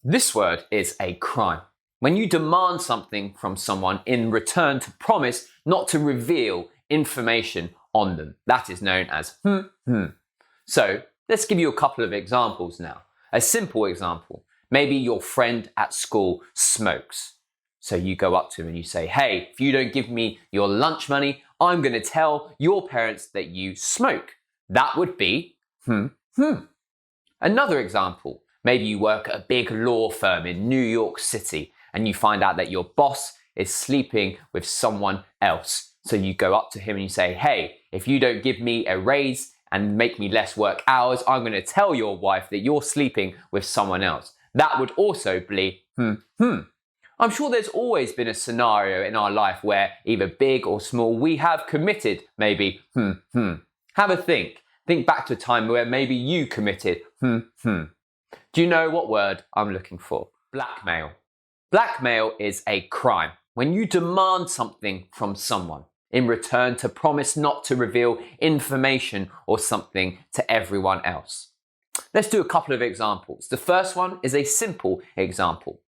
This word is a crime. When you demand something from someone in return to promise not to reveal information on them, that is known as So let's give you a couple of examples now. A simple example, maybe your friend at school smokes. So you go up to him and you say, hey, if you don't give me your lunch money, I'm going to tell your parents that you smoke. That would be Another example, maybe you work at a big law firm in New York City and you find out that your boss is sleeping with someone else. So you go up to him and you say, hey, if you don't give me a raise and make me less work hours, I'm going to tell your wife that you're sleeping with someone else. That would also be I'm sure there's always been a scenario in our life where either big or small, we have committed maybe Have a think. Think back to a time where maybe you committed Do you know what word I'm looking for? Blackmail. Blackmail is a crime. When you demand something from someone in return to promise not to reveal information or something to everyone else. Let's do a couple of examples. The first one is a simple example.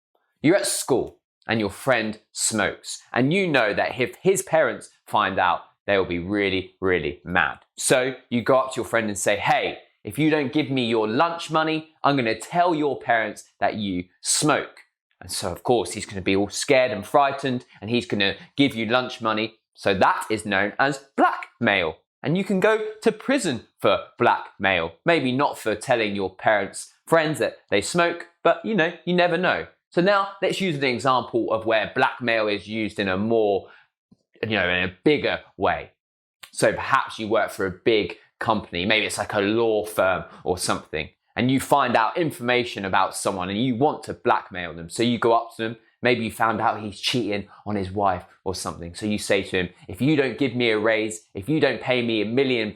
You're at school and your friend smokes, and you know that if his parents find out, they will be really, really mad. So you go up to your friend and say, hey, if you don't give me your lunch money, I'm going to tell your parents that you smoke. And so, of course, he's going to be all scared and frightened, and he's going to give you lunch money. So that is known as blackmail. And you can go to prison for blackmail. Maybe not for telling your friends that they smoke, but you never know. So now let's use an example of where blackmail is used in a more, in a bigger way. So perhaps you work for a big company, maybe it's like a law firm or something, and you find out information about someone and you want to blackmail them. So you go up to them, maybe you found out he's cheating on his wife or something. So you say to him, if you don't give me a raise, if you don't pay me £1 million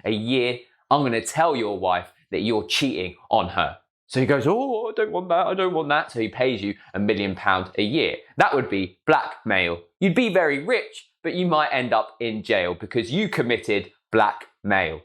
a year, I'm going to tell your wife that you're cheating on her. So he goes, oh, I don't want that. So he pays you £1 million a year. That would be blackmail. You'd be very rich, but you might end up in jail because you committed blackmail.